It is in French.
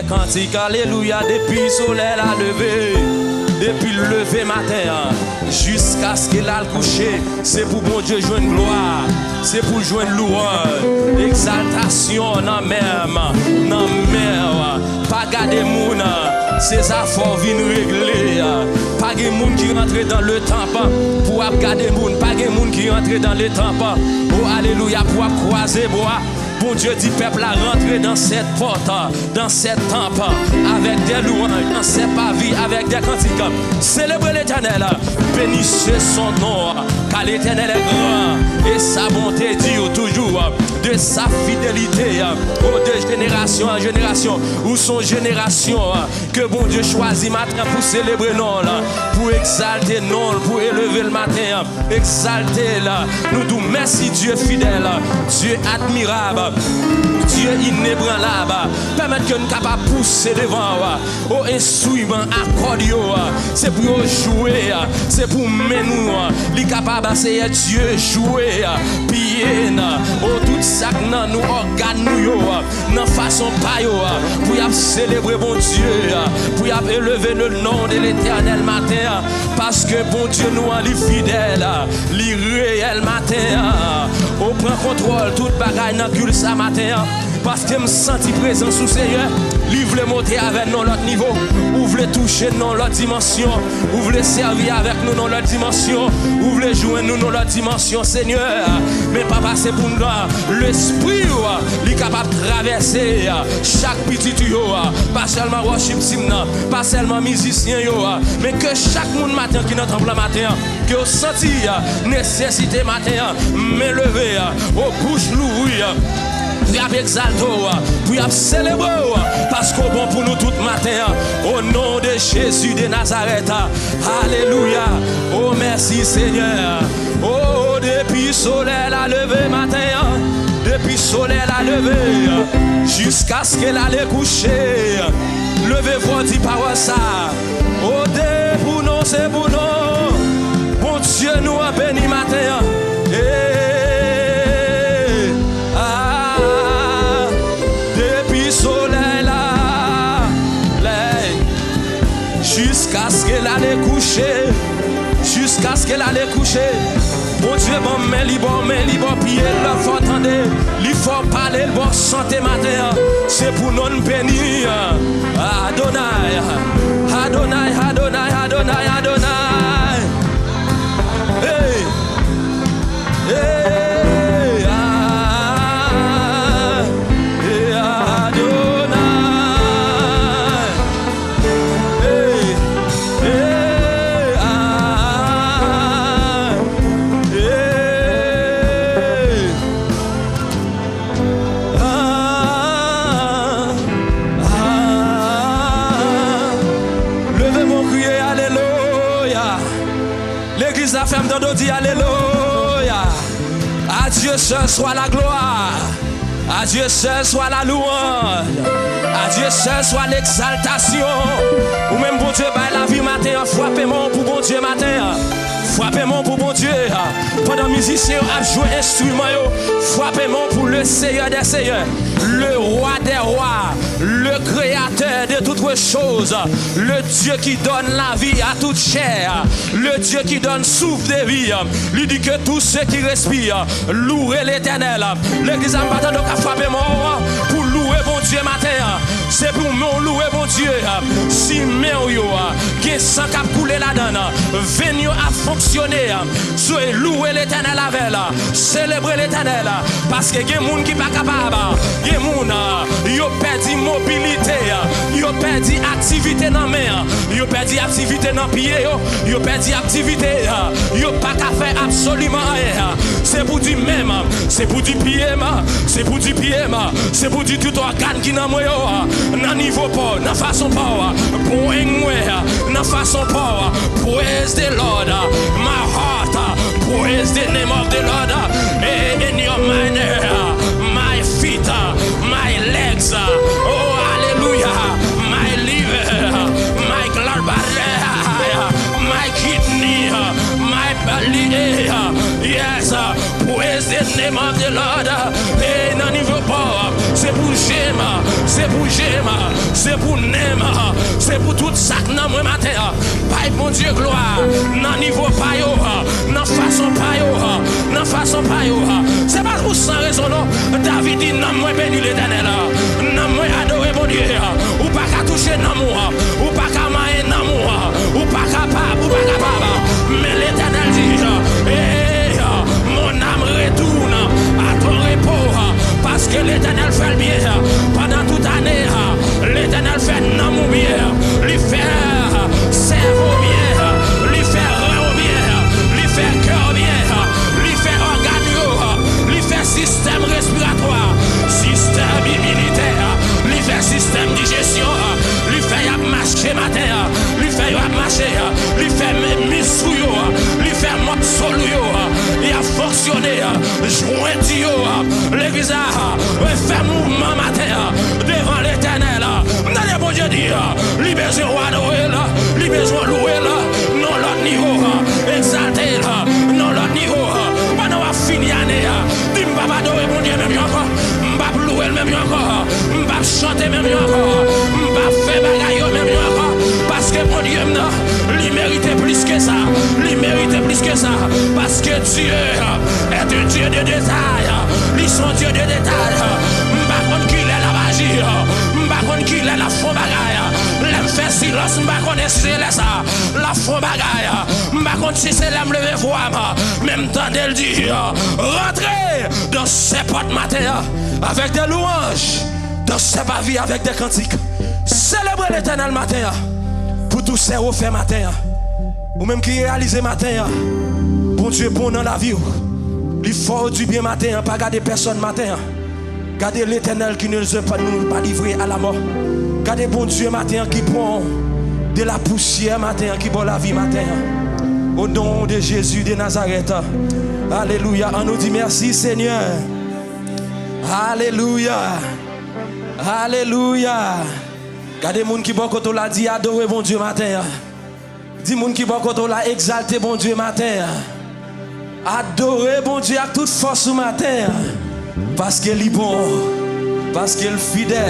Cantique alléluia depuis le soleil a levé, depuis le lever matin jusqu'à ce qu'il a le coucher. C'est pour bon Dieu jouer une gloire, c'est pour jouer une louange, exaltation dans même, pas garder moun, ces affaires viennent régler. Pas de moun qui rentre dans le temple pour garder moun, pas de moun qui rentre dans le temple. Oh alléluia pour croiser bois. Bon Dieu dit peuple à rentrer dans cette porte, dans cette temple, avec des louanges, dans cette pavie, avec des cantiques. Célébrez l'Éternel, bénissez son nom, car l'Éternel est grand et sa bonté dure toujours, de sa fidélité, de génération en génération, ou son génération, que bon Dieu choisit maintenant pour célébrer non, pour exalter non, pour élever le matin, exalter là. Nous disons merci Dieu fidèle, Dieu admirable. Dieu inébranlable, permettre que nous soyons capables de pousser devant au instrument accordio, c'est pour jouer, c'est pour mener, les capables d'essayer Dieu jouer, piller, tout ça que nous organes nous, dans façon payo, pour célébrer bon Dieu, pour élever le nom de l'Éternel matin, parce que bon Dieu nous en fidèle, li réel matin, on prend contrôle toute bagaille dans cul ça matin, parce que me senti présent sous Seigneur, lui voulait monter avec nous l'autre niveau, ou voulait toucher nous l'autre dimension, ou voulait servir avec nous dans l'autre dimension, ou voulait jouer nous dans l'autre dimension Seigneur, mais pas passer pour nous, l'esprit il est capable de traverser chaque petit tuyau, pas seulement worship team, pas seulement musicien, mais que chaque monde matin qui n'entend pas matin, que vous senti nécessité matin, m'élever, aux bouches l'ouvrir, pour exalter, pour célébrer, parce qu'au bon pour nous tout matin, au nom de Jésus de Nazareth, alléluia, oh merci Seigneur, oh depuis le soleil a levé matin, depuis le soleil a levé, jusqu'à ce qu'elle allait coucher, levez-vous dit par ça, oh Dieu pour nous, c'est pour nous, bon Dieu nous a béni matin, jusqu'à ce qu'elle allait coucher, jusqu'à ce qu'elle allait coucher. Bon Dieu, bon, mais libre, pied, il faut entendre, il faut parler, il faut chanter matin. C'est pour nous bénir. Adonai, Adonai, Adonai, Adonai, Adonai. Hey, hey. L'église la ferme dans dit alléluia. À Dieu seul soit la gloire. À Dieu seul soit la louange. À Dieu seul soit l'exaltation. Ou même bon Dieu, bah la vie matin, frappez-moi pour bon Dieu matin. Frappez-moi pour bon Dieu. Pendant que les musiciens ont joué instrument, frappez-moi pour le Seigneur des Seigneurs, le roi des rois, le créateur de toutes choses, le Dieu qui donne la vie à toute chair, le Dieu qui donne souffle de vie. Lui dit que tous ceux qui respirent louent l'Éternel. L'église a matin donc a frappé moi pour louer bon Dieu matin. C'est pour nous louer bon Dieu. Si Mério qui est sans cap couler là-dedans, venez à fonctionner. Soyez louer l'Éternel avec là, célébrer l'Éternel, parce que il y a des gens qui ne sont pas capables. Il y a des gens qui ont perdu mobilité, ils ont perdu activité dans la main, ils ont perdu activité dans le pied, ils ont perdu activité, ils n'ont pas qu'à faire absolument rien. C'est pour du même, c'est pour du pied, c'est pour du pied, c'est pour du tout organe qui n'a pas dans niveau pas, dans façon pas, pour dans façon pas, praise the Lord, my heart, praise the name of the Lord, in your mind, my feet, my legs, oh hallelujah, my liver, my blood barrier, my kidney, my belly, yes, praise the name of the Lord, et non niveau pas, c'est pour Gemma, c'est pour Gemma, c'est C'est pour tout ça que nous moi matin. Paye bon Dieu gloire. Dans niveau pas yo, dans façon pas yo, dans façon pas yo. C'est pas pour sans raison non. David dit non moi béni l'Éternel. Non moi adorer bon Dieu. Ou pas qu'à toucher non moi, ou pas qu'à manger non moi, ou pas capable, ou pas capable. Mais l'Éternel dit mon âme retourne à ton repos parce que l'Éternel fait le bien pendant toute année. L'Éternel fait non mon bien, lui fait cerveau bien, lui fait rein bien, lui fait cœur bien, lui fait organe, lui fait système respiratoire, système immunitaire, lui fait système digestion, lui fait marcher matin, lui fait marcher, lui fait misou, lui fait mot solo, il a fonctionné, joint l'église fait mouvement matin devant l'Éternel. Dans bon Dieu dit, lui besoin de Noël, lui besoin de louer non l'autre niveau, exalté non l'autre niveau. Pendant la fin d'année, dis m'pas adorer mon Dieu même encore, m'pas louer même encore, m'pas chanter même encore, m'pas faire bagaille même encore, parce que mon Dieu lui méritait plus que ça, lui méritait plus que ça, parce que Dieu est un Dieu de détail, lui son Dieu de détail. M'pas contre qui est la magie, m'pas contre qui est la faux bagaille, l'aime faire silence, m'pas connaître ça, la faux bagaille, m'pas contre si c'est l'aime lever voix, même temps d'elle dire, rentrez dans ces portes matin avec des louanges, dans ces pavis avec des cantiques, célébrez l'Éternel matin, pour tous ces refaits matin, ou même qui réalisent matin, bon Dieu bon dans la vie, il faut du bien matin, pas garder personne matin. Gardez l'Éternel qui ne nous a pas livré à la mort. Gardez bon Dieu matin qui prend de la poussière matin, qui prend la vie matin. Au nom de Jésus de Nazareth. Alléluia. On nous dit merci Seigneur. Alléluia. Alléluia. Gardez moun qui bon côté là dit adorer bon Dieu matin. Dis moun qui bon côté là exalter bon Dieu matin. Adorer bon Dieu avec toute force ce matin. Parce qu'il est bon, parce qu'il est fidèle.